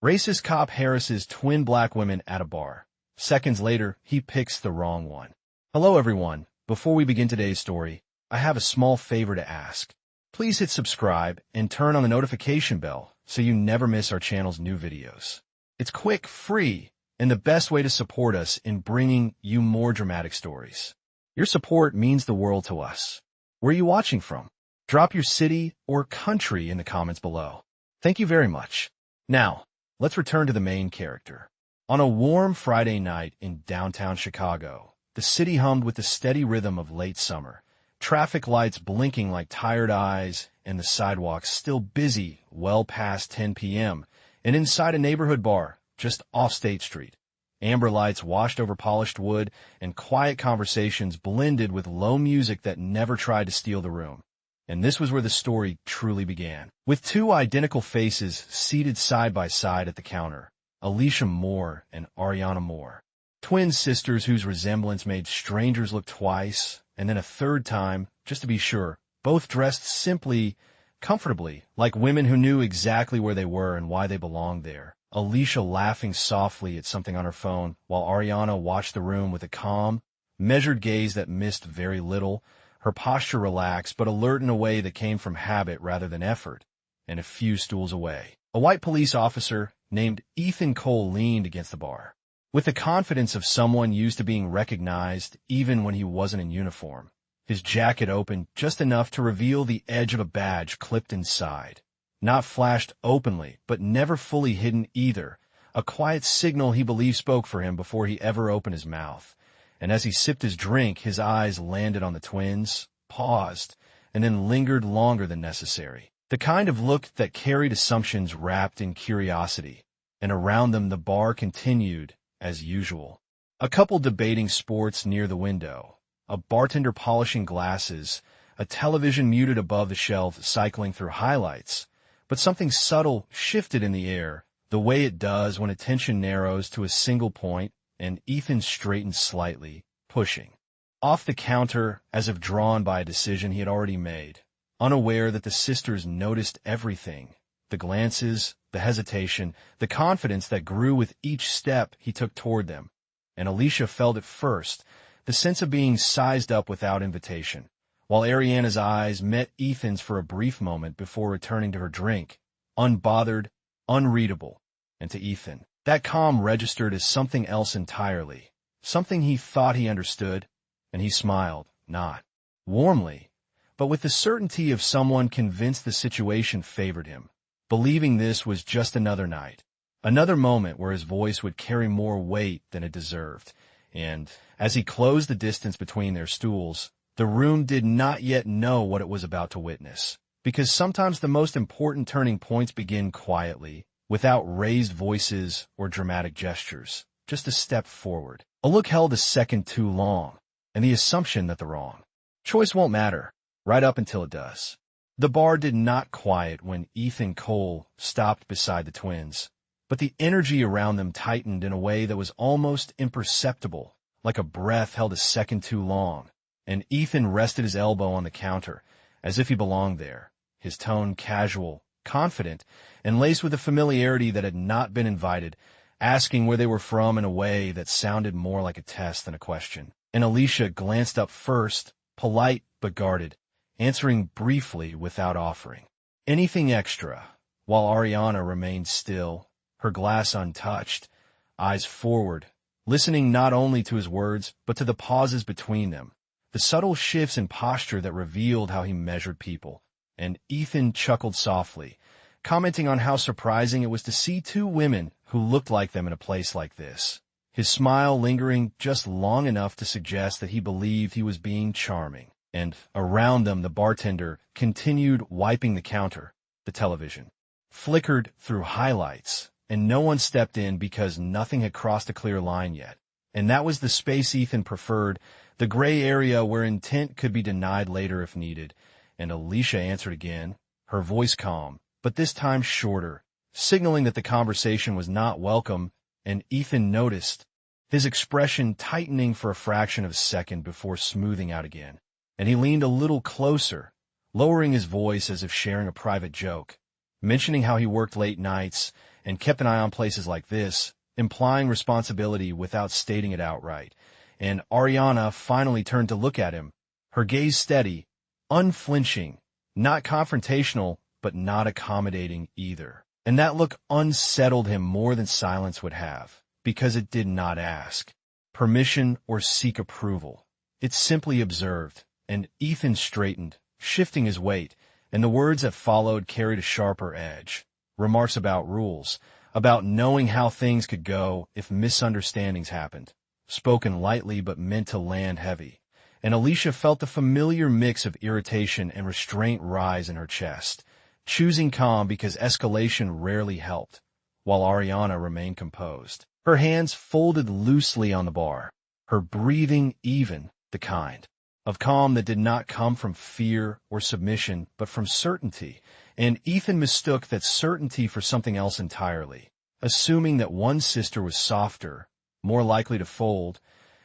Racist cop harasses twin black women at a bar. Seconds later, he picks the wrong one. Hello everyone. Before we begin today's story, I have a small favor to ask. Please hit subscribe and turn on the notification bell so you never miss our channel's new videos. It's quick, free, and the best way to support us in bringing you more dramatic stories. Your support means the world to us. Where are you watching from? Drop your city or country in the comments below. Thank you very much. Now, let's return to the main character. On a warm Friday night in downtown Chicago, the city hummed with the steady rhythm of late summer, traffic lights blinking like tired eyes and the sidewalks still busy well past 10 p.m., and inside a neighborhood bar just off State Street, amber lights washed over polished wood and quiet conversations blended with low music that never tried to steal the room. And this was where the story truly began. With two identical faces seated side by side at the counter, Alicia Moore and Ariana Moore, twin sisters whose resemblance made strangers look twice, and then a third time, just to be sure, both dressed simply, comfortably, like women who knew exactly where they were and why they belonged there. Alicia laughing softly at something on her phone, while Ariana watched the room with a calm, measured gaze that missed very little, her posture relaxed but alert in a way that came from habit rather than effort. And a few stools away, a white police officer named Ethan Cole leaned against the bar, with the confidence of someone used to being recognized even when he wasn't in uniform. His jacket opened just enough to reveal the edge of a badge clipped inside. Not flashed openly, but never fully hidden either, a quiet signal he believed spoke for him before he ever opened his mouth. And as he sipped his drink, his eyes landed on the twins, paused, and then lingered longer than necessary. The kind of look that carried assumptions wrapped in curiosity. And around them the bar continued, as usual. A couple debating sports near the window, a bartender polishing glasses, a television muted above the shelf cycling through highlights. But something subtle shifted in the air, the way it does when attention narrows to a single point, and Ethan straightened slightly, pushing off the counter as if drawn by a decision he had already made, unaware that the sisters noticed everything, the glances, the hesitation, the confidence that grew with each step he took toward them. And Alicia felt it first, the sense of being sized up without invitation, while Ariana's eyes met Ethan's for a brief moment before returning to her drink, unbothered, unreadable. And to Ethan, that calm registered as something else entirely, something he thought he understood, and he smiled, not warmly, but with the certainty of someone convinced the situation favored him, believing this was just another night, another moment where his voice would carry more weight than it deserved. And as he closed the distance between their stools, the room did not yet know what it was about to witness, because sometimes the most important turning points begin quietly, without raised voices or dramatic gestures, just a step forward, a look held a second too long, and the assumption that the wrong choice won't matter, right up until it does. The bar did not quiet when Ethan Cole stopped beside the twins, but the energy around them tightened in a way that was almost imperceptible, like a breath held a second too long, and Ethan rested his elbow on the counter, as if he belonged there, his tone casual, confident, and laced with a familiarity that had not been invited, asking where they were from in a way that sounded more like a test than a question. And Alicia glanced up first, polite but guarded, answering briefly without offering anything extra, while Ariana remained still, her glass untouched, eyes forward, listening not only to his words but to the pauses between them, the subtle shifts in posture that revealed how he measured people. And Ethan chuckled softly, commenting on how surprising it was to see two women who looked like them in a place like this, his smile lingering just long enough to suggest that he believed he was being charming. And around them the bartender continued wiping the counter, the television flickered through highlights, and no one stepped in because nothing had crossed a clear line yet. And that was the space Ethan preferred, the gray area where intent could be denied later if needed. And Alicia answered again, her voice calm, but this time shorter, signaling that the conversation was not welcome, and Ethan noticed, his expression tightening for a fraction of a second before smoothing out again. And he leaned a little closer, lowering his voice as if sharing a private joke, mentioning how he worked late nights and kept an eye on places like this, implying responsibility without stating it outright. And Ariana finally turned to look at him, her gaze steady, unflinching, not confrontational, but not accommodating either. And that look unsettled him more than silence would have, because it did not ask permission or seek approval. It simply observed, and Ethan straightened, shifting his weight, and the words that followed carried a sharper edge. Remarks about rules, about knowing how things could go if misunderstandings happened, spoken lightly but meant to land heavy. And Alicia felt the familiar mix of irritation and restraint rise in her chest, choosing calm because escalation rarely helped, while Ariana remained composed. Her hands folded loosely on the bar, her breathing even, the kind of calm that did not come from fear or submission, but from certainty. And Ethan mistook that certainty for something else entirely, assuming that one sister was softer, more likely to fold,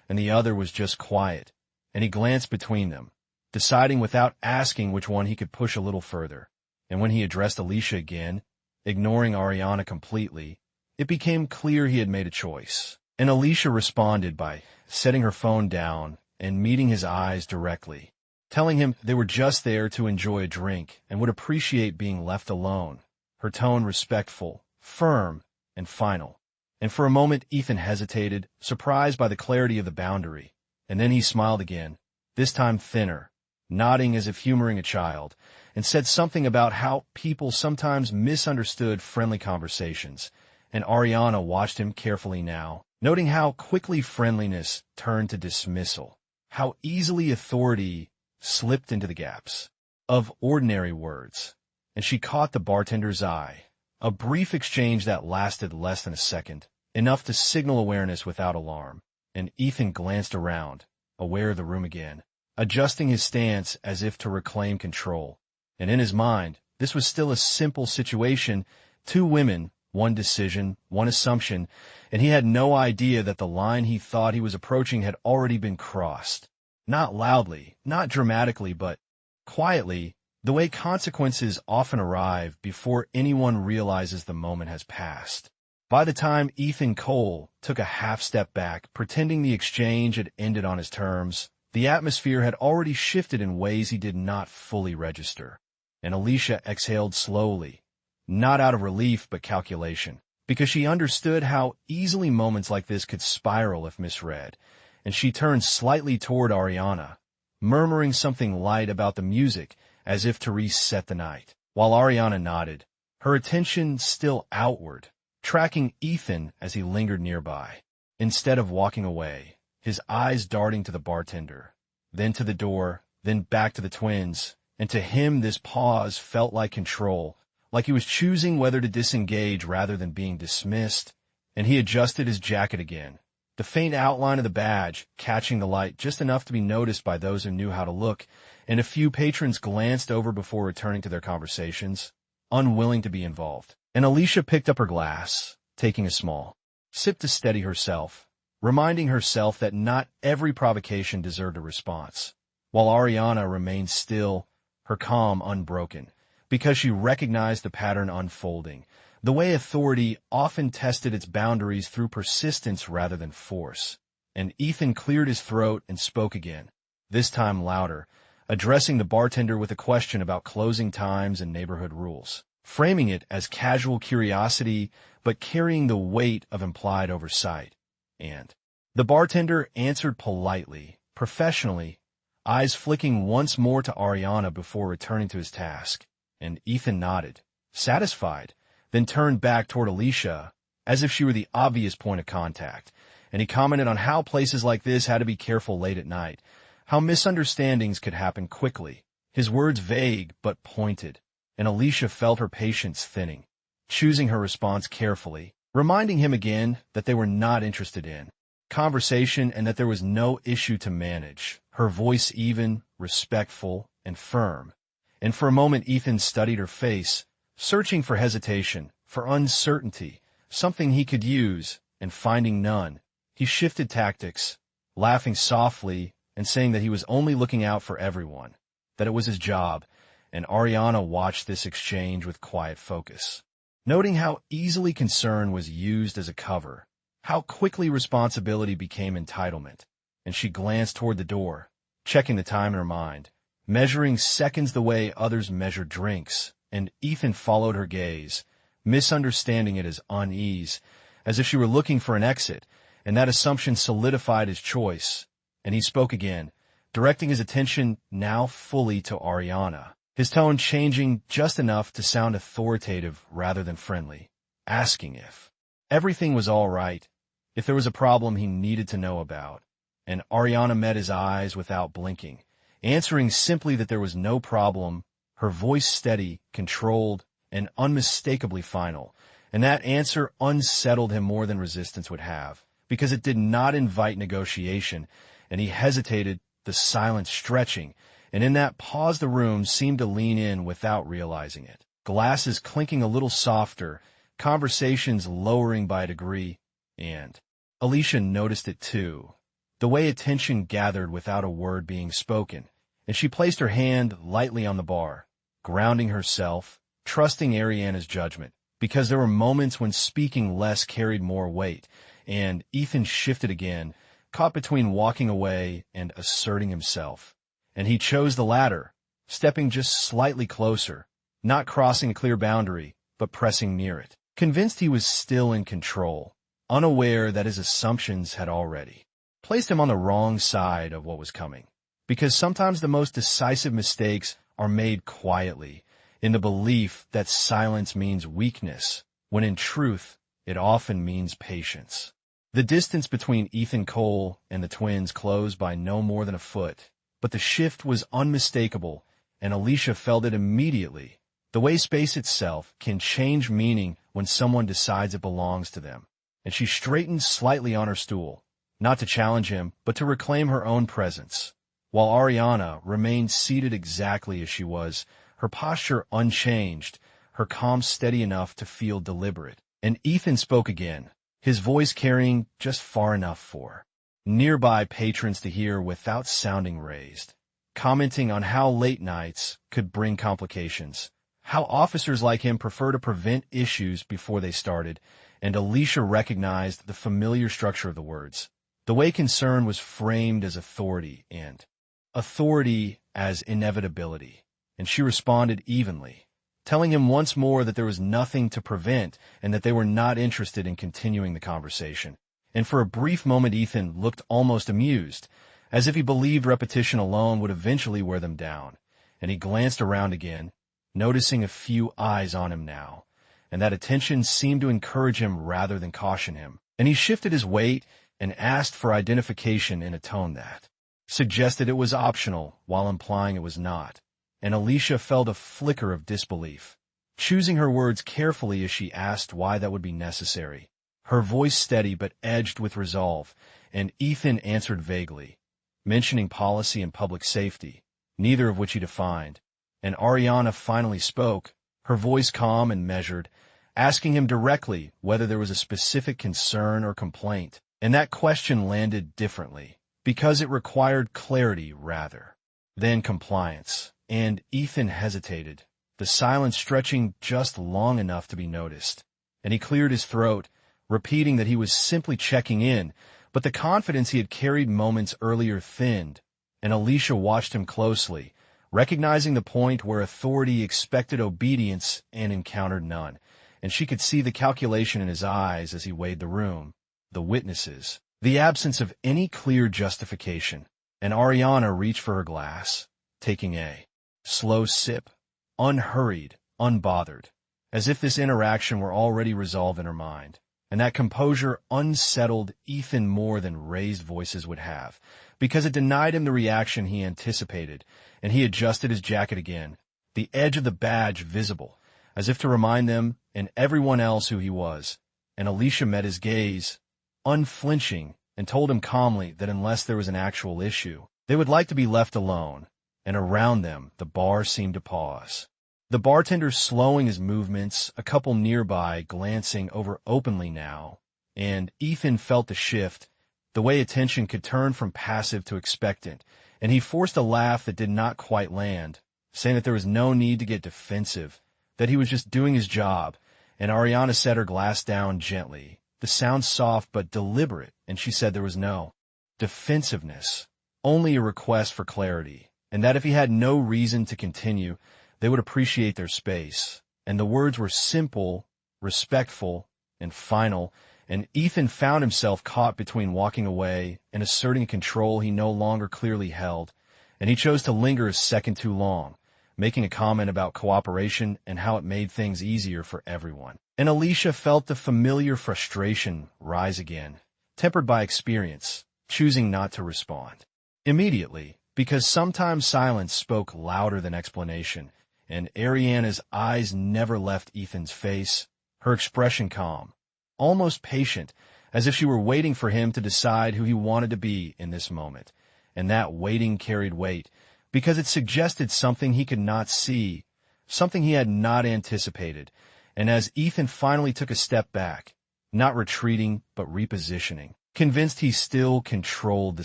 and the other was just quiet. And he glanced between them, deciding without asking which one he could push a little further. And when he addressed Alicia again, ignoring Ariana completely, it became clear he had made a choice. And Alicia responded by setting her phone down and meeting his eyes directly, telling him they were just there to enjoy a drink and would appreciate being left alone, her tone respectful, firm, and final. And for a moment Ethan hesitated, surprised by the clarity of the boundary, and then he smiled again, this time thinner, nodding as if humoring a child, and said something about how people sometimes misunderstood friendly conversations. And Ariana watched him carefully now, noting how quickly friendliness turned to dismissal, how easily authority slipped into the gaps of ordinary words. And she caught the bartender's eye, a brief exchange that lasted less than a second, enough to signal awareness without alarm. And Ethan glanced around, aware of the room again, adjusting his stance as if to reclaim control. And in his mind, this was still a simple situation, two women, one decision, one assumption, and he had no idea that the line he thought he was approaching had already been crossed. Not loudly, not dramatically, but quietly, the way consequences often arrive before anyone realizes the moment has passed. By the time Ethan Cole took a half step back, pretending the exchange had ended on his terms, the atmosphere had already shifted in ways he did not fully register. And Alicia exhaled slowly, not out of relief but calculation, because she understood how easily moments like this could spiral if misread, and she turned slightly toward Ariana, murmuring something light about the music as if to reset the night, while Ariana nodded, her attention still outward, tracking Ethan as he lingered nearby. Instead of walking away, his eyes darting to the bartender, then to the door, then back to the twins, and to him this pause felt like control, like he was choosing whether to disengage rather than being dismissed. And he adjusted his jacket again, the faint outline of the badge catching the light just enough to be noticed by those who knew how to look, and a few patrons glanced over before returning to their conversations, unwilling to be involved. And Alicia picked up her glass, taking a small sip to steady herself, reminding herself that not every provocation deserved a response, while Ariana remained still, her calm unbroken, because she recognized the pattern unfolding, the way authority often tested its boundaries through persistence rather than force. And Ethan cleared his throat and spoke again, this time louder, addressing the bartender with a question about closing times and neighborhood rules, framing it as casual curiosity but carrying the weight of implied oversight. And the bartender answered politely, professionally, eyes flicking once more to Ariana before returning to his task. And Ethan nodded, satisfied, then turned back toward Alicia, as if she were the obvious point of contact, and he commented on how places like this had to be careful late at night, how misunderstandings could happen quickly, his words vague but pointed, and Alicia felt her patience thinning, choosing her response carefully, reminding him again that they were not interested in conversation and that there was no issue to manage, her voice even, respectful, and firm. And for a moment Ethan studied her face, searching for hesitation, for uncertainty, something he could use, and finding none, he shifted tactics, laughing softly and saying that he was only looking out for everyone, that it was his job, and Ariana watched this exchange with quiet focus. Noting how easily concern was used as a cover, how quickly responsibility became entitlement, and she glanced toward the door, checking the time in her mind, measuring seconds the way others measure drinks, and Ethan followed her gaze, misunderstanding it as unease, as if she were looking for an exit, and that assumption solidified his choice, and he spoke again, directing his attention now fully to Ariana, his tone changing just enough to sound authoritative rather than friendly, asking if everything was all right, if there was a problem he needed to know about. And Ariana met his eyes without blinking, answering simply that there was no problem, her voice steady, controlled, and unmistakably final. And that answer unsettled him more than resistance would have, because it did not invite negotiation, and he hesitated, the silence stretching, and in that pause the room seemed to lean in without realizing it. Glasses clinking a little softer, conversations lowering by a degree, and Alicia noticed it too. The way attention gathered without a word being spoken, and she placed her hand lightly on the bar, grounding herself, trusting Ariana's judgment, because there were moments when speaking less carried more weight, and Ethan shifted again, caught between walking away and asserting himself. And he chose the latter, stepping just slightly closer, not crossing a clear boundary, but pressing near it, convinced he was still in control, unaware that his assumptions had already placed him on the wrong side of what was coming. Because sometimes the most decisive mistakes are made quietly, in the belief that silence means weakness, when in truth, it often means patience. The distance between Ethan Cole and the twins closed by no more than a foot, but the shift was unmistakable, and Alicia felt it immediately. The way space itself can change meaning when someone decides it belongs to them. And she straightened slightly on her stool, not to challenge him, but to reclaim her own presence, while Ariana remained seated exactly as she was, her posture unchanged, her calm steady enough to feel deliberate. And Ethan spoke again, his voice carrying just far enough for nearby patrons to hear without sounding raised, commenting on how late nights could bring complications, how officers like him prefer to prevent issues before they started, and Alicia recognized the familiar structure of the words, the way concern was framed as authority and authority as inevitability, and she responded evenly, telling him once more that there was nothing to prevent and that they were not interested in continuing the conversation. And for a brief moment Ethan looked almost amused, as if he believed repetition alone would eventually wear them down, and he glanced around again, noticing a few eyes on him now, and that attention seemed to encourage him rather than caution him. And he shifted his weight and asked for identification in a tone that suggested it was optional while implying it was not, and Alicia felt a flicker of disbelief, choosing her words carefully as she asked why that would be necessary. Her voice steady but edged with resolve, and Ethan answered vaguely, mentioning policy and public safety, neither of which he defined. And Ariana finally spoke, her voice calm and measured, asking him directly whether there was a specific concern or complaint. And that question landed differently, because it required clarity rather than compliance. And Ethan hesitated, the silence stretching just long enough to be noticed. And he cleared his throat, repeating that he was simply checking in, but the confidence he had carried moments earlier thinned, and Alicia watched him closely, recognizing the point where authority expected obedience and encountered none, and she could see the calculation in his eyes as he weighed the room, the witnesses, the absence of any clear justification. And Ariana reached for her glass, taking a slow sip, unhurried, unbothered, as if this interaction were already resolved in her mind. And that composure unsettled Ethan more than raised voices would have, because it denied him the reaction he anticipated, and he adjusted his jacket again, the edge of the badge visible, as if to remind them and everyone else who he was. And Alicia met his gaze, unflinching, and told him calmly that unless there was an actual issue, they would like to be left alone, and around them the bar seemed to pause. The bartender slowing his movements, a couple nearby glancing over openly now, and Ethan felt the shift, the way attention could turn from passive to expectant, and he forced a laugh that did not quite land, saying that there was no need to get defensive, that he was just doing his job, and Ariana set her glass down gently. The sound soft but deliberate, and she said there was no defensiveness, only a request for clarity, and that if he had no reason to continue, they would appreciate their space. And the words were simple, respectful, and final, and Ethan found himself caught between walking away and asserting control he no longer clearly held, and he chose to linger a second too long, making a comment about cooperation and how it made things easier for everyone. And Alicia felt the familiar frustration rise again, tempered by experience, choosing not to respond immediately, because sometimes silence spoke louder than explanation, and Ariana's eyes never left Ethan's face, her expression calm, almost patient, as if she were waiting for him to decide who he wanted to be in this moment. And that waiting carried weight, because it suggested something he could not see, something he had not anticipated. And as Ethan finally took a step back, not retreating but repositioning, convinced he still controlled the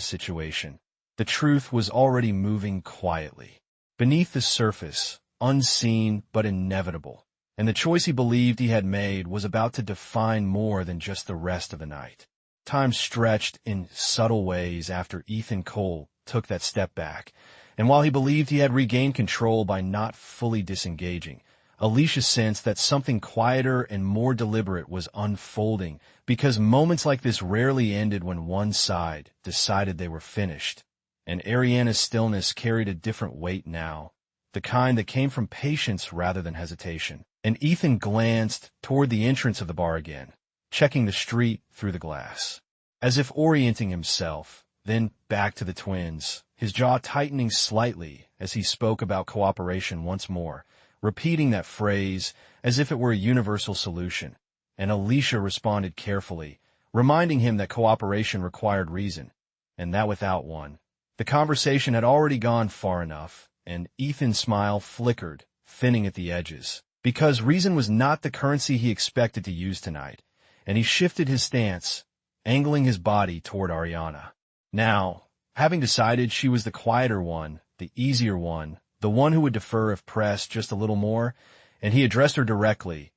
situation, the truth was already moving quietly, beneath the surface, unseen but inevitable. And the choice he believed he had made was about to define more than just the rest of the night. Time stretched in subtle ways after Ethan Cole took that step back, and while he believed he had regained control by not fully disengaging, Alicia sensed that something quieter and more deliberate was unfolding, because moments like this rarely ended when one side decided they were finished. And Ariana's stillness carried a different weight now, the kind that came from patience rather than hesitation. And Ethan glanced toward the entrance of the bar again, checking the street through the glass, as if orienting himself, then back to the twins, his jaw tightening slightly as he spoke about cooperation once more, repeating that phrase as if it were a universal solution. And Alicia responded carefully, reminding him that cooperation required reason, and that without one, the conversation had already gone far enough, and Ethan's smile flickered, thinning at the edges, because reason was not the currency he expected to use tonight, and he shifted his stance, angling his body toward Ariana. Now, having decided she was the quieter one, the easier one, the one who would defer if pressed just a little more, and he addressed her directly,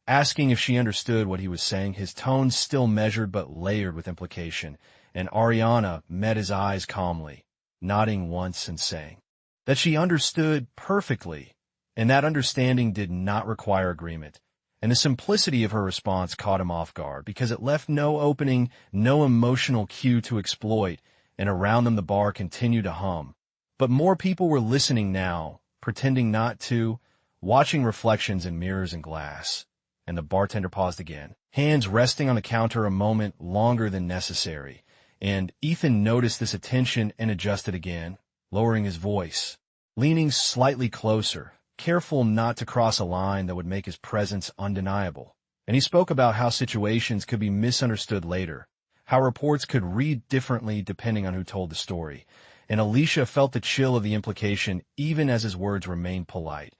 asking if she understood what he was saying, his tone still measured but layered with implication, and Ariana met his eyes calmly, nodding once and saying that she understood perfectly, and that understanding did not require agreement. And the simplicity of her response caught him off guard, because it left no opening, no emotional cue to exploit, and around them the bar continued to hum. But more people were listening now, pretending not to, watching reflections in mirrors and glass. And the bartender paused again, hands resting on the counter a moment longer than necessary. And Ethan noticed this attention and adjusted again, lowering his voice, leaning slightly closer, careful not to cross a line that would make his presence undeniable. And he spoke about how situations could be misunderstood later, how reports could read differently depending on who told the story. And Alicia felt the chill of the implication even as his words remained polite.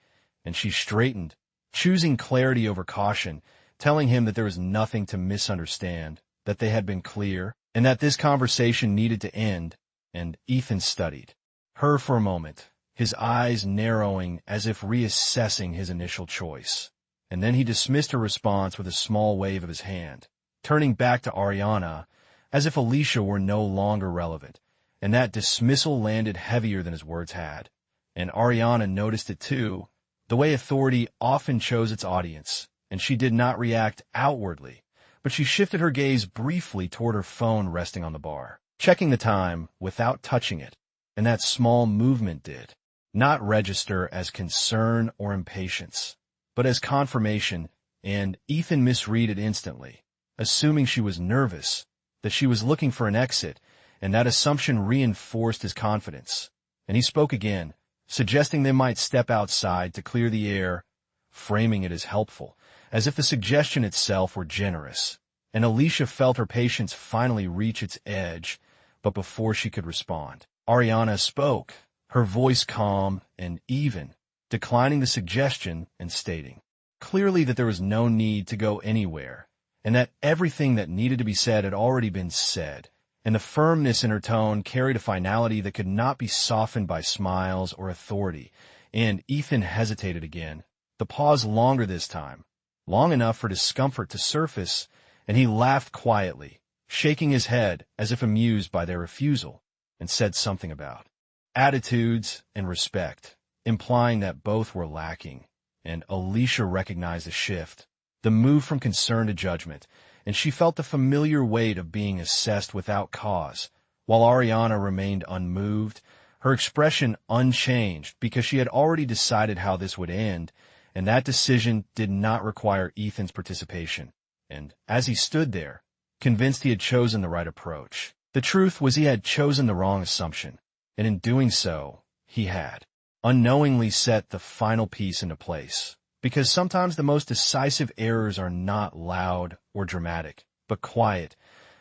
And she straightened, choosing clarity over caution, telling him that there was nothing to misunderstand, that they had been clear, and that this conversation needed to end. And Ethan studied her for a moment, his eyes narrowing as if reassessing his initial choice. And then he dismissed her response with a small wave of his hand, turning back to Ariana as if Alicia were no longer relevant. And that dismissal landed heavier than his words had. And Ariana noticed it too, the way authority often chose its audience, and she did not react outwardly, but she shifted her gaze briefly toward her phone resting on the bar, checking the time without touching it. And that small movement did not register as concern or impatience, but as confirmation, and Ethan misread it instantly, assuming she was nervous, that she was looking for an exit, and that assumption reinforced his confidence. And he spoke again, suggesting they might step outside to clear the air, framing it as helpful, as if the suggestion itself were generous. And Alicia felt her patience finally reach its edge, but before she could respond, Ariana spoke, her voice calm and even, declining the suggestion and stating clearly that there was no need to go anywhere, and that everything that needed to be said had already been said. And the firmness in her tone carried a finality that could not be softened by smiles or authority. And Ethan hesitated again, the pause longer this time, long enough for discomfort to surface, and he laughed quietly, shaking his head as if amused by their refusal, and said something about attitudes and respect, implying that both were lacking, and Alicia recognized the shift, the move from concern to judgment, and she felt the familiar weight of being assessed without cause, while Ariana remained unmoved, her expression unchanged because she had already decided how this would end, and that decision did not require Ethan's participation. And as he stood there, convinced he had chosen the right approach, the truth was he had chosen the wrong assumption, and in doing so, he had unknowingly set the final piece into place. Because sometimes the most decisive errors are not loud or dramatic, but quiet,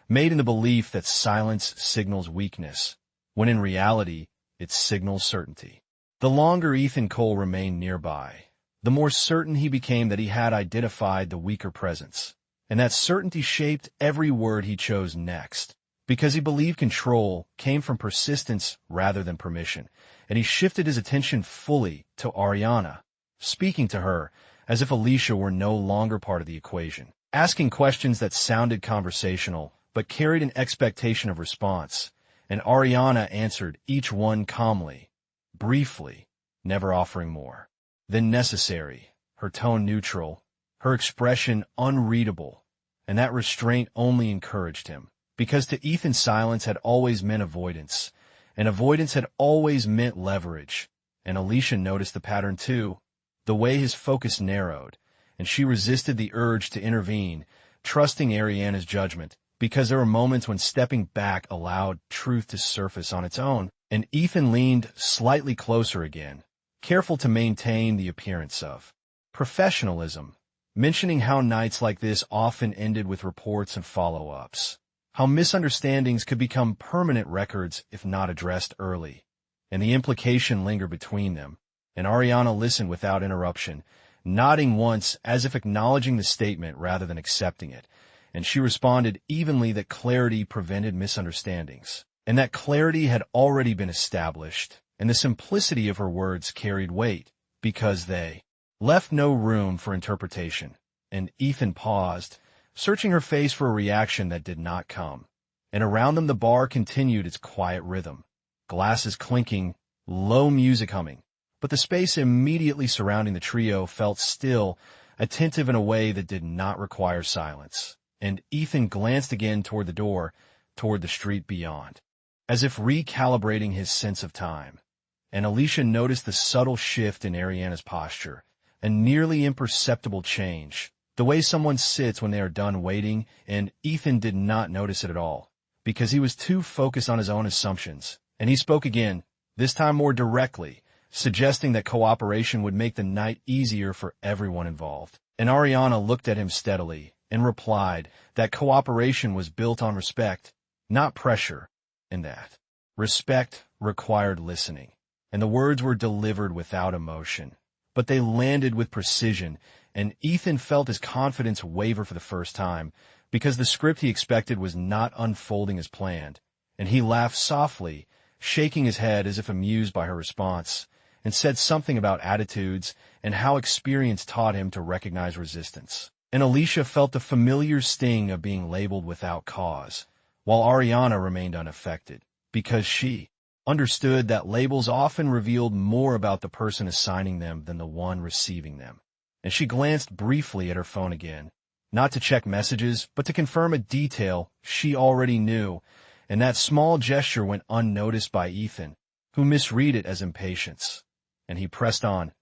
made in the belief that silence signals weakness, when in reality, it signals certainty. The longer Ethan Cole remained nearby, the more certain he became that he had identified the weaker presence, and that certainty shaped every word he chose next, because he believed control came from persistence rather than permission, and he shifted his attention fully to Ariana, speaking to her as if Alicia were no longer part of the equation, asking questions that sounded conversational but carried an expectation of response, and Ariana answered each one calmly, briefly, never offering more than necessary, her tone neutral, her expression unreadable, and that restraint only encouraged him, because to Ethan silence had always meant avoidance, and avoidance had always meant leverage, and Alicia noticed the pattern too, the way his focus narrowed, and she resisted the urge to intervene, trusting Ariana's judgment, because there were moments when stepping back allowed truth to surface on its own, and Ethan leaned slightly closer again, careful to maintain the appearance of professionalism, mentioning how nights like this often ended with reports and follow-ups, how misunderstandings could become permanent records if not addressed early, and the implication lingered between them, and Ariana listened without interruption, nodding once as if acknowledging the statement rather than accepting it, and she responded evenly that clarity prevented misunderstandings, and that clarity had already been established, and the simplicity of her words carried weight, because they left no room for interpretation, and Ethan paused, searching her face for a reaction that did not come, and around them the bar continued its quiet rhythm, glasses clinking, low music humming, but the space immediately surrounding the trio felt still, attentive in a way that did not require silence, and Ethan glanced again toward the door, toward the street beyond, as if recalibrating his sense of time, and Alicia noticed the subtle shift in Ariana's posture, a nearly imperceptible change, the way someone sits when they are done waiting, and Ethan did not notice it at all, because he was too focused on his own assumptions, and he spoke again, this time more directly, suggesting that cooperation would make the night easier for everyone involved. And Ariana looked at him steadily and replied that cooperation was built on respect, not pressure, and that respect required listening. And the words were delivered without emotion, but they landed with precision, and Ethan felt his confidence waver for the first time, because the script he expected was not unfolding as planned, and he laughed softly, shaking his head as if amused by her response, and said something about attitudes and how experience taught him to recognize resistance. And Alicia felt the familiar sting of being labeled without cause, while Ariana remained unaffected, because she understood that labels often revealed more about the person assigning them than the one receiving them. And she glanced briefly at her phone again, not to check messages, but to confirm a detail she already knew, and that small gesture went unnoticed by Ethan, who misread it as impatience. And he pressed on,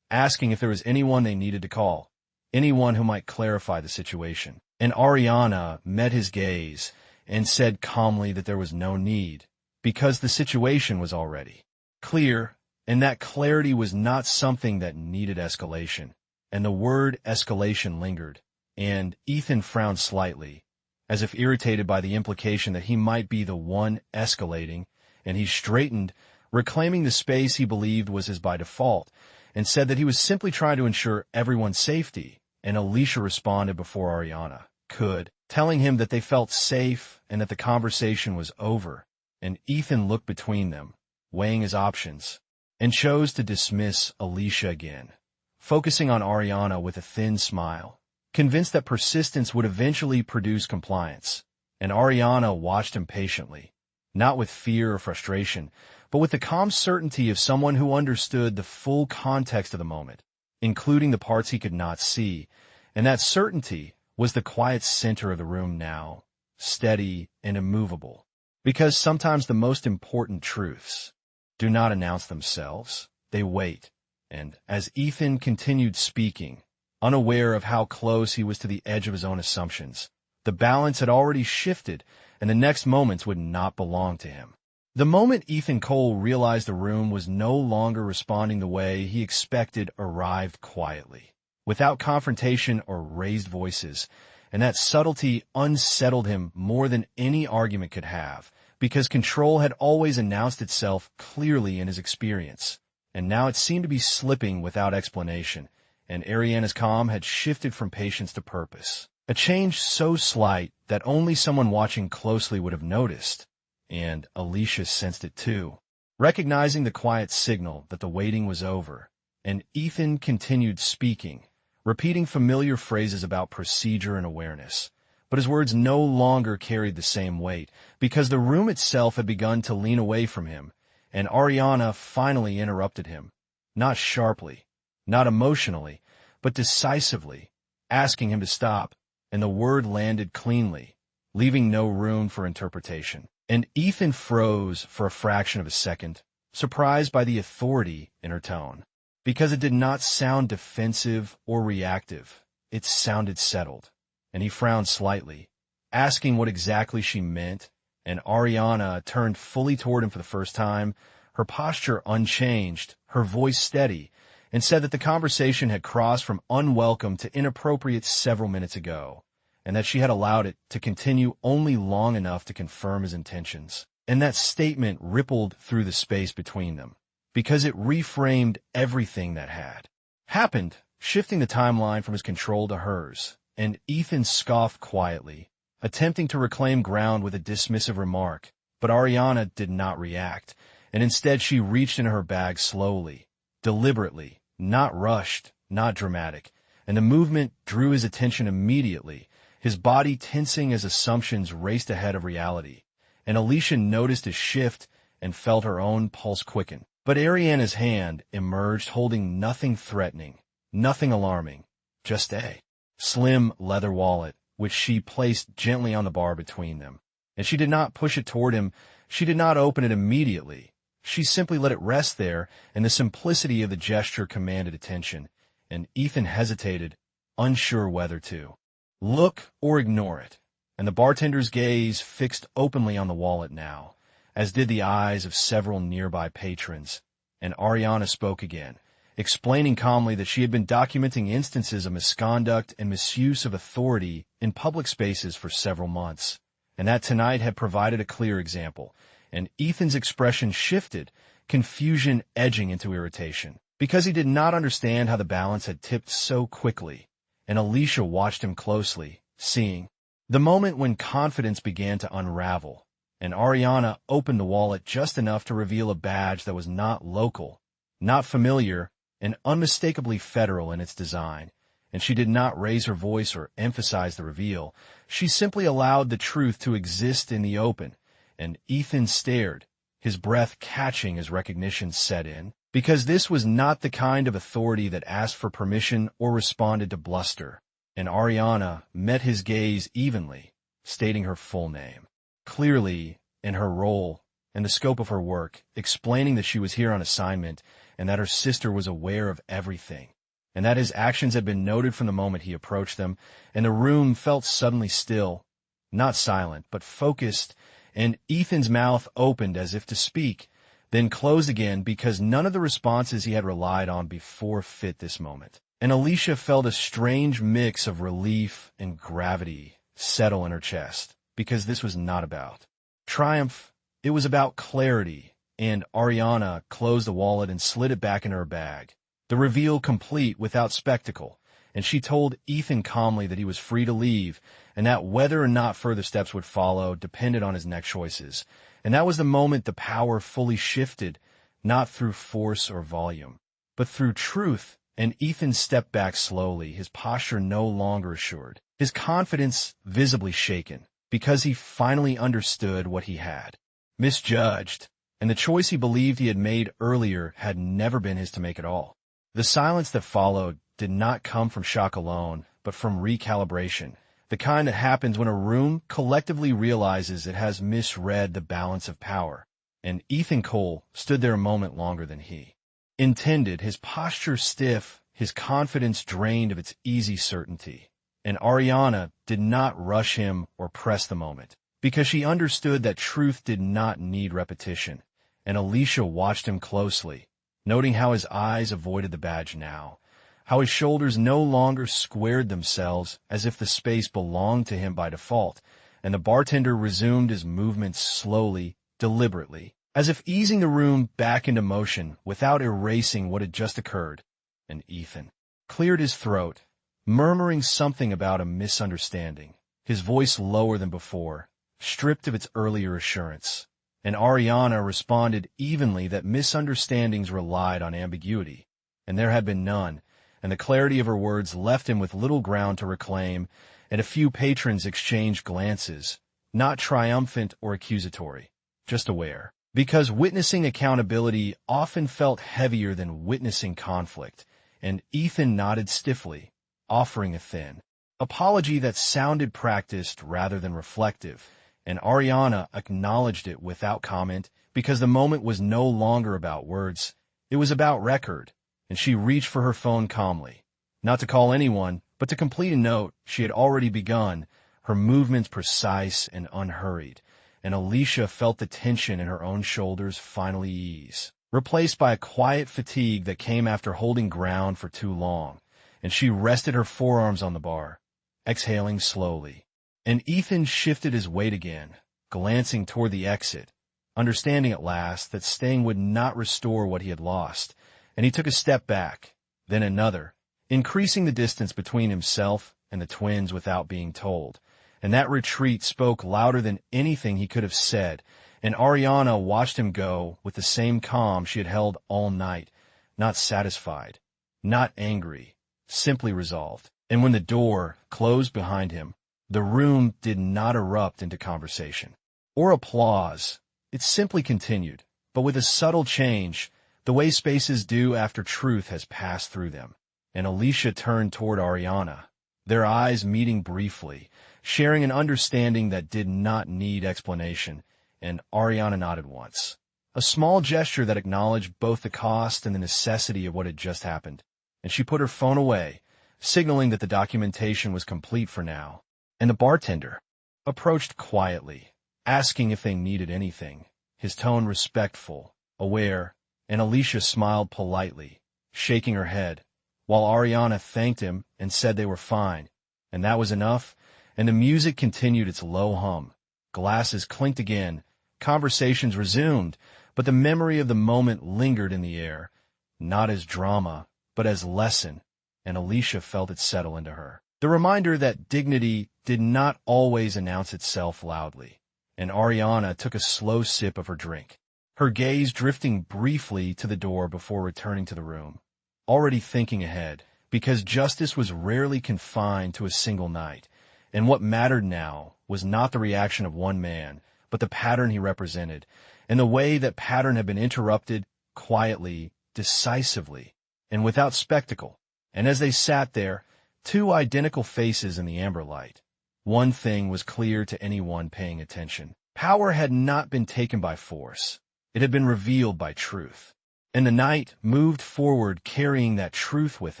asking if there was anyone they needed to call, anyone who might clarify the situation. And Ariana met his gaze and said calmly that there was no need, because the situation was already clear, and that clarity was not something that needed escalation. And the word escalation lingered, and Ethan frowned slightly, as if irritated by the implication that he might be the one escalating, and he straightened, reclaiming the space he believed was his by default, and said that he was simply trying to ensure everyone's safety, and Alicia responded before Ariana could, telling him that they felt safe and that the conversation was over, and Ethan looked between them, weighing his options, and chose to dismiss Alicia again, focusing on Ariana with a thin smile, convinced that persistence would eventually produce compliance. And Ariana watched him patiently, not with fear or frustration, but with the calm certainty of someone who understood the full context of the moment, including the parts he could not see. And that certainty was the quiet center of the room now, steady and immovable. Because sometimes the most important truths do not announce themselves, they wait. And as Ethan continued speaking, unaware of how close he was to the edge of his own assumptions, the balance had already shifted, and the next moments would not belong to him. The moment Ethan Cole realized the room was no longer responding the way he expected arrived quietly, without confrontation or raised voices, and that subtlety unsettled him more than any argument could have, because control had always announced itself clearly in his experience, and now it seemed to be slipping without explanation, and Ariana's calm had shifted from patience to purpose. A change so slight that only someone watching closely would have noticed, and Alicia sensed it too. Recognizing the quiet signal that the waiting was over, and Ethan continued speaking, repeating familiar phrases about procedure and awareness. But his words no longer carried the same weight, because the room itself had begun to lean away from him, and Ariana finally interrupted him, not sharply, not emotionally, but decisively, asking him to stop, and the word landed cleanly, leaving no room for interpretation. And Ethan froze for a fraction of a second, surprised by the authority in her tone, because it did not sound defensive or reactive. It sounded settled, and he frowned slightly, asking what exactly she meant, and Ariana turned fully toward him for the first time, her posture unchanged, her voice steady, and said that the conversation had crossed from unwelcome to inappropriate several minutes ago, and that she had allowed it to continue only long enough to confirm his intentions. And that statement rippled through the space between them, because it reframed everything that had happened, shifting the timeline from his control to hers. And Ethan scoffed quietly, attempting to reclaim ground with a dismissive remark, but Ariana did not react, and instead she reached into her bag slowly, deliberately, not rushed, not dramatic, and the movement drew his attention immediately, his body tensing as assumptions raced ahead of reality, and Alicia noticed his shift and felt her own pulse quicken. But Ariana's hand emerged holding nothing threatening, nothing alarming, just a slim leather wallet, which she placed gently on the bar between them. And she did not push it toward him, she did not open it immediately. She simply let it rest there, and the simplicity of the gesture commanded attention, and Ethan hesitated, unsure whether to look or ignore it. And the bartender's gaze fixed openly on the wallet now, as did the eyes of several nearby patrons. And Ariana spoke again, explaining calmly that she had been documenting instances of misconduct and misuse of authority in public spaces for several months, and that tonight had provided a clear example. And Ethan's expression shifted, confusion edging into irritation, because he did not understand how the balance had tipped so quickly. And Alicia watched him closely, seeing the moment when confidence began to unravel, and Ariana opened the wallet just enough to reveal a badge that was not local, not familiar, and unmistakably federal in its design. And she did not raise her voice or emphasize the reveal. She simply allowed the truth to exist in the open, and Ethan stared, his breath catching as recognition set in, because this was not the kind of authority that asked for permission or responded to bluster. And Ariana met his gaze evenly, stating her full name, clearly in her role and the scope of her work, explaining that she was here on assignment and that her sister was aware of everything, and that his actions had been noted from the moment he approached them, and the room felt suddenly still, not silent, but focused, and Ethan's mouth opened as if to speak, then closed again because none of the responses he had relied on before fit this moment. And Alicia felt a strange mix of relief and gravity settle in her chest, because this was not about triumph, it was about clarity, and Ariana closed the wallet and slid it back into her bag, the reveal complete without spectacle, and she told Ethan calmly that he was free to leave, and that whether or not further steps would follow depended on his next choices. And that was the moment the power fully shifted, not through force or volume, but through truth and Ethan stepped back slowly, his posture no longer assured, his confidence visibly shaken, because he finally understood what he had misjudged, and the choice he believed he had made earlier had never been his to make at all. The silence that followed did not come from shock alone, but from recalibration, the kind that happens when a room collectively realizes it has misread the balance of power. And Ethan Cole stood there a moment longer than he intended, his posture stiff, his confidence drained of its easy certainty. And Ariana did not rush him or press the moment, because she understood that truth did not need repetition. And Alicia watched him closely, noting how his eyes avoided the badge now, how his shoulders no longer squared themselves as if the space belonged to him by default, and the bartender resumed his movements slowly, deliberately, as if easing the room back into motion without erasing what had just occurred. And Ethan cleared his throat, murmuring something about a misunderstanding, his voice lower than before, stripped of its earlier assurance. And Ariana responded evenly that misunderstandings relied on ambiguity, and there had been none, and the clarity of her words left him with little ground to reclaim, and a few patrons exchanged glances, not triumphant or accusatory, just aware. Because witnessing accountability often felt heavier than witnessing conflict, and Ethan nodded stiffly, offering a thin apology that sounded practiced rather than reflective, and Ariana acknowledged it without comment because the moment was no longer about words, it was about record, and she reached for her phone calmly, not to call anyone, but to complete a note she had already begun, her movements precise and unhurried. And Alicia felt the tension in her own shoulders finally ease, replaced by a quiet fatigue that came after holding ground for too long, and she rested her forearms on the bar, exhaling slowly. And Ethan shifted his weight again, glancing toward the exit, understanding at last that staying would not restore what he had lost, and he took a step back, then another, increasing the distance between himself and the twins without being told. And that retreat spoke louder than anything he could have said, and Ariana watched him go with the same calm she had held all night, not satisfied, not angry, simply resolved. And when the door closed behind him, the room did not erupt into conversation or applause. It simply continued, but with a subtle change, the way spaces do after truth has passed through them. And Alicia turned toward Ariana, their eyes meeting briefly, sharing an understanding that did not need explanation, and Ariana nodded once, a small gesture that acknowledged both the cost and the necessity of what had just happened, and she put her phone away, signaling that the documentation was complete for now. And the bartender approached quietly, asking if they needed anything, his tone respectful, aware, and Alicia smiled politely, shaking her head, while Ariana thanked him and said they were fine, and that was enough. And the music continued its low hum. Glasses clinked again, conversations resumed, but the memory of the moment lingered in the air, not as drama, but as lesson, and Alicia felt it settle into her. The reminder that dignity did not always announce itself loudly, and Ariana took a slow sip of her drink, her gaze drifting briefly to the door before returning to the room, already thinking ahead, because justice was rarely confined to a single night. And what mattered now was not the reaction of one man, but the pattern he represented, and the way that pattern had been interrupted quietly, decisively, and without spectacle. And as they sat there, two identical faces in the amber light, one thing was clear to anyone paying attention. Power had not been taken by force. It had been revealed by truth. And the night moved forward carrying that truth with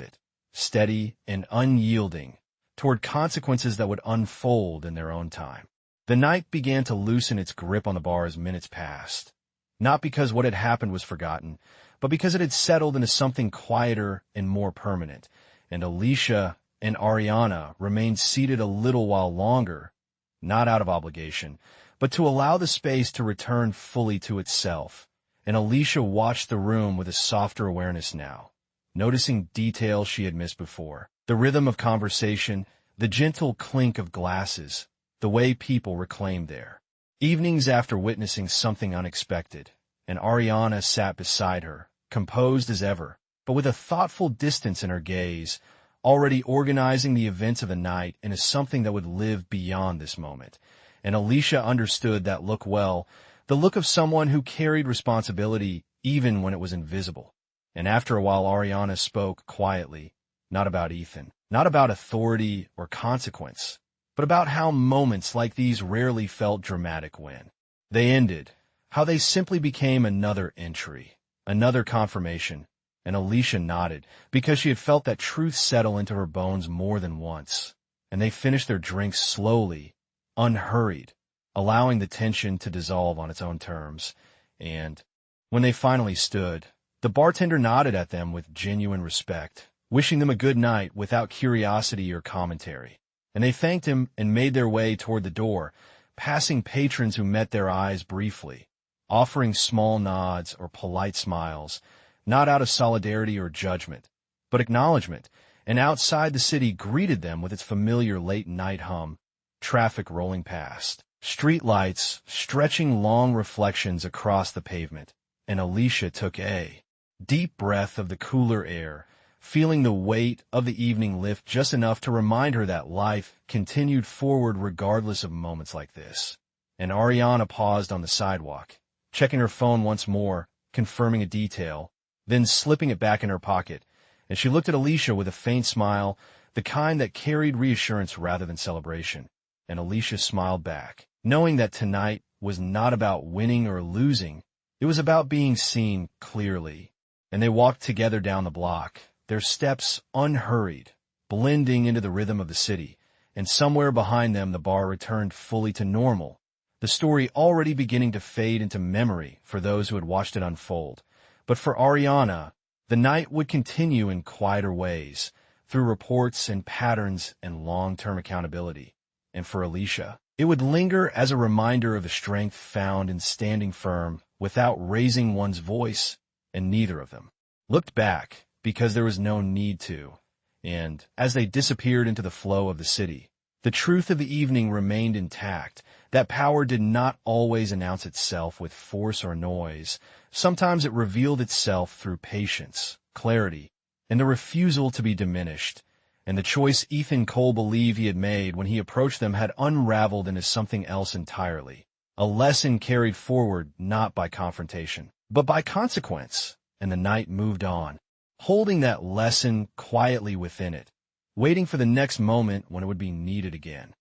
it, steady and unyielding, toward consequences that would unfold in their own time. The night began to loosen its grip on the bar as minutes passed, not because what had happened was forgotten, but because it had settled into something quieter and more permanent, and Alicia and Ariana remained seated a little while longer, not out of obligation, but to allow the space to return fully to itself. And Alicia watched the room with a softer awareness now, noticing details she had missed before. The rhythm of conversation, the gentle clink of glasses, the way people reclaimed their evenings after witnessing something unexpected, and Ariana sat beside her, composed as ever, but with a thoughtful distance in her gaze, already organizing the events of the night into something that would live beyond this moment. And Alicia understood that look well, the look of someone who carried responsibility even when it was invisible. And after a while, Ariana spoke quietly, not about Ethan, not about authority or consequence, but about how moments like these rarely felt dramatic when they ended, how they simply became another entry, another confirmation. And Alicia nodded, because she had felt that truth settle into her bones more than once. And they finished their drinks slowly, unhurried, allowing the tension to dissolve on its own terms. And when they finally stood, the bartender nodded at them with genuine respect, wishing them a good night without curiosity or commentary. And they thanked him and made their way toward the door, passing patrons who met their eyes briefly, offering small nods or polite smiles, not out of solidarity or judgment, but acknowledgement, and outside the city greeted them with its familiar late-night hum, traffic rolling past, street lights stretching long reflections across the pavement, and Alicia took a deep breath of the cooler air, feeling the weight of the evening lift just enough to remind her that life continued forward regardless of moments like this. And Ariana paused on the sidewalk, checking her phone once more, confirming a detail, then slipping it back in her pocket, and she looked at Alicia with a faint smile, the kind that carried reassurance rather than celebration. And Alicia smiled back, knowing that tonight was not about winning or losing, it was about being seen clearly. And they walked together down the block, their steps unhurried, blending into the rhythm of the city, and somewhere behind them the bar returned fully to normal, the story already beginning to fade into memory for those who had watched it unfold. But for Ariana, the night would continue in quieter ways, through reports and patterns and long-term accountability. And for Alicia, it would linger as a reminder of the strength found in standing firm without raising one's voice, and neither of them looked back because there was no need to. And as they disappeared into the flow of the city, the truth of the evening remained intact, that power did not always announce itself with force or noise. Sometimes it revealed itself through patience, clarity, and the refusal to be diminished. And the choice Ethan Cole believed he had made when he approached them had unraveled into something else entirely. A lesson carried forward not by confrontation, but by consequence. And the night moved on, holding that lesson quietly within it, waiting for the next moment when it would be needed again.